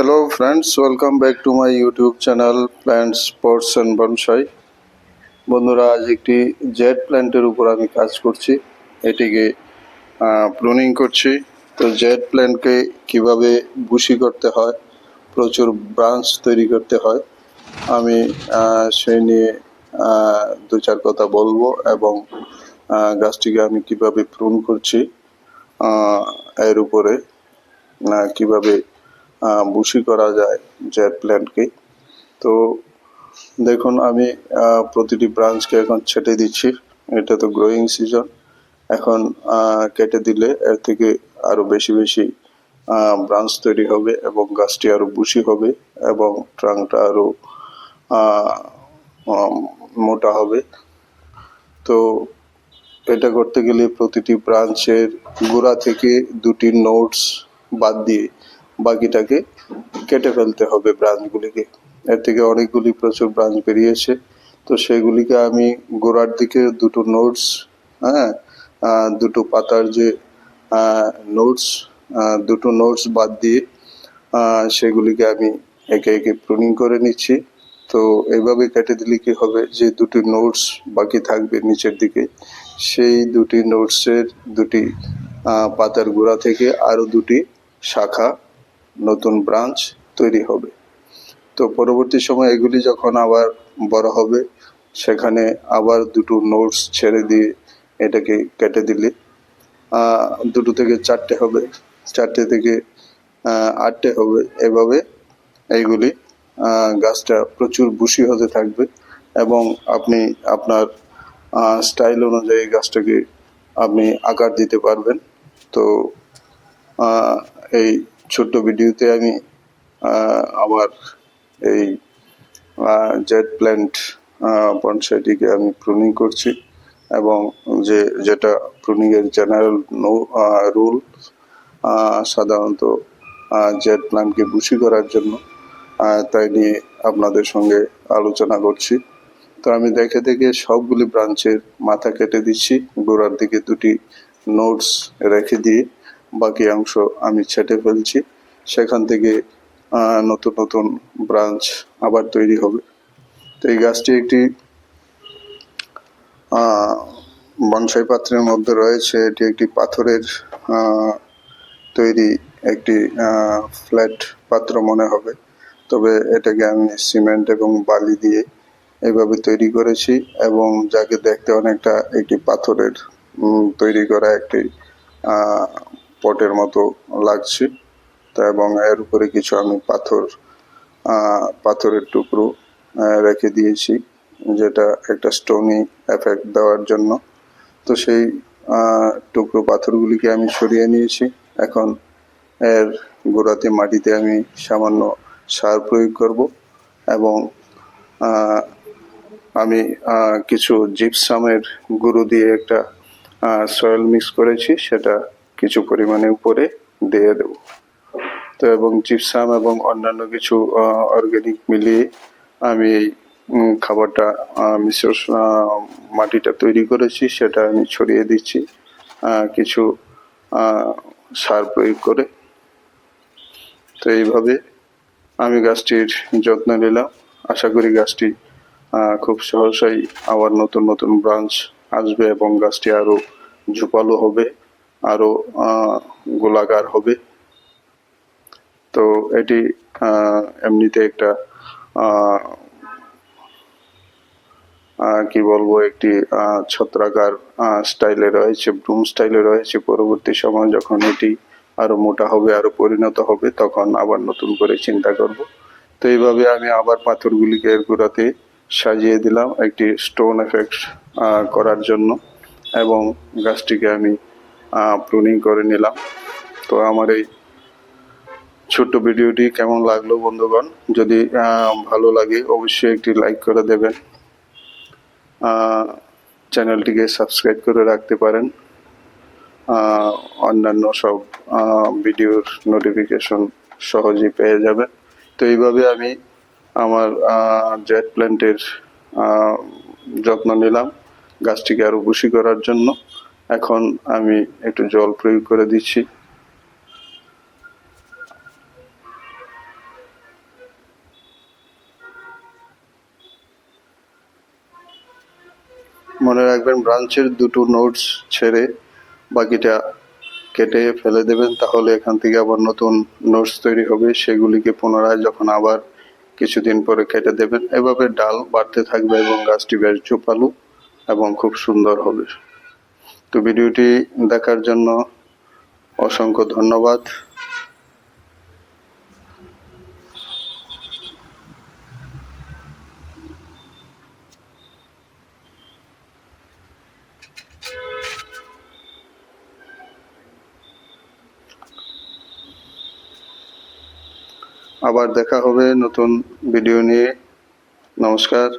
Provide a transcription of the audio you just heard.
Hello friends, welcome back to my YouTube channel Plants, Pots and Bonsai। বন্ধুরা, আজ একটি Z প্ল্যান্টের উপর আমি কাজ করছি। এটিকে প্রুনিং করছি। তো জেড প্ল্যান্টকে কিভাবে বুশি করতে হয়, প্রচুর ব্রাঞ্চ তৈরি করতে হয়, আমি সেই নিয়ে দু চার কথা বলবো এবং গাছটিকে আমি কিভাবে প্রুন করছি এর উপরে কিভাবে বুশি করা যায় জেড প্ল্যান্টকে। তো দেখুন, আমি প্রতিটি ব্রাঞ্চকে এখন ছেটে দিচ্ছি। এটা তো গ্রোয়িং সিজন, এখন কেটে দিলে এর থেকে আরো বেশি বেশি ব্রাঞ্চ তৈরি হবে এবং গাছটি আরো বুশি হবে এবং ট্রাঙ্কটা আরো মোটা হবে। তো এটা করতে গেলে প্রতিটি ব্রাঞ্চের গোড়া থেকে দুটি নোটস বাদ দিয়ে বাকিটাকে কেটে ফেলতে হবে ব্রাঞ্চগুলিকে। এর থেকে অনেকগুলি প্রচুর ব্রাঞ্চ বেরিয়েছে, তো সেগুলিকে আমি গোড়ার দিকে দুটো নোটস, দুটো পাতার যে নোটস, দুটো নোটস বাদ দিয়ে সেগুলিকে আমি একে একে প্রুনিং করে নিচ্ছি। তো এইভাবে কেটে দিলে কি হবে, যে দুটি নোটস বাকি থাকবে নিচের দিকে, সেই দুটি নোটসের দুটি পাতার গোড়া থেকে আরো দুটি শাখা, নতুন ব্রাঞ্চ তৈরি হবে। তো পরবর্তী সময় এগুলি যখন আবার বড় হবে, সেখানে আবার দুটো নোটস ছেড়ে দিয়ে এটাকে কেটে দিলে দুটো থেকে চারটে হবে, চারটে থেকে আটটে হবে। এভাবে এইগুলি গাছটা প্রচুর বুশি হতে থাকবে এবং আপনি আপনার স্টাইল অনুযায়ী গাছটাকে আপনি আকার দিতে পারবেন। তো এই ছোট্ট ভিডিওতে আমি আমার এই জেড প্ল্যান্ট বনসাইটিকে আমি প্রুনিং করছি এবং যেটা প্রুনিং এর জেনারেল রুল, সাধারণত জেড প্ল্যান্টকে বুশি করার জন্য, তাই নিয়ে আপনাদের সঙ্গে আলোচনা করছি। তো আমি দেখে দেখে সবগুলি ব্রাঞ্চের মাথা কেটে দিচ্ছি, গোড়ার দিকে দুটি নোটস রেখে দিয়ে বাকি অংশ আমি ছেটে ফেলছি। সেখান থেকে নতুন নতুন ব্রাঞ্চ আবার তৈরি হবে। তো এই গাছটি একটি বনসাই পাত্রের মধ্যে রয়েছে। এটি একটি পাথরের তৈরি একটি ফ্ল্যাট পাত্র মনে হবে, তবে এটাকে আমি সিমেন্ট এবং বালি দিয়ে এইভাবে তৈরি করেছি এবং যাকে দেখতে অনেকটা একটি পাথরের তৈরি করা একটি পটের মতো লাগছে। তো এবং এর উপরে কিছু আমি পাথরের টুকরো রেখে দিয়েছি, যেটা একটা স্টোনি এফেক্ট দেওয়ার জন্য। তো সেই টুকরো পাথরগুলিকে আমি সরিয়ে নিয়েছি। এখন এর গোড়াতে মাটিতে আমি সামান্য সার প্রয়োগ করব এবং আমি কিছু জিপসামের গুঁড়ো দিয়ে একটা সয়েল মিক্স করেছি, সেটা কিছু পরিমাণে উপরে দিয়ে দেব। তো এবং জিপসাম এবং অন্যান্য কিছু অর্গানিক মিলিয়ে আমি এই খাবারটা মিশ্র মাটিটা তৈরি করেছি, সেটা আমি ছড়িয়ে দিচ্ছি কিছু সার প্রয়োগ করে। তো এইভাবে আমি গাছটির যত্ন নিলাম। আশা করি গাছটি খুব সহসাই আবার নতুন নতুন ব্রাঞ্চ আসবে এবং গাছটি আরো ঝোপালো হবে, আরো গোলাকার হবে। তো এটি এমনিতে একটা কি বলবো, একটি ছত্রাকার স্টাইলে রয়েছে, ব্লুম স্টাইলে রয়েছে। পরবর্তী সময় যখন এটি আরো মোটা হবে, আরো পরিণত হবে, তখন আবার নতুন করে চিন্তা করব। তো এইভাবে আমি আবার পাথরগুলিকে এর গোড়াতে সাজিয়ে দিলাম একটি স্টোন এফেক্ট করার জন্য এবং গাছটিকে আমি প্রুনিং করে নিলাম। তো আমার এই ছোট্ট ভিডিওটি কেমন লাগলো বন্ধুগণ? যদি ভালো লাগে অবশ্যই একটি লাইক করে দেবেন, চ্যানেলটিকে সাবস্ক্রাইব করে রাখতে পারেন, অন্যান্য সব ভিডিওর নোটিফিকেশন সহজেই পেয়ে যাবেন। তো এইভাবে আমি আমার জেড প্ল্যান্টের যত্ন নিলাম গাছটিকে আরো বুশি করার জন্য। এখন আমি একটু জল প্রয়োগ করে দিচ্ছি। মনে রাখবেন ব্রাঞ্চের দুটো নোটস ছেড়ে বাকিটা কেটে ফেলে দেবেন, তাহলে এখান থেকে আবার নতুন নোটস তৈরি হবে। সেগুলিকে পুনরায় যখন আবার কিছুদিন পরে কেটে দেবেন, এভাবে ডাল বাড়তে থাকবে এবং গাছটি বেশ ঝোপালো এবং খুব সুন্দর হবে। তো ভিডিওটি দেখার জন্য অসংখ্য ধন্যবাদ। আবার দেখা হবে নতুন ভিডিও নিয়ে। নমস্কার।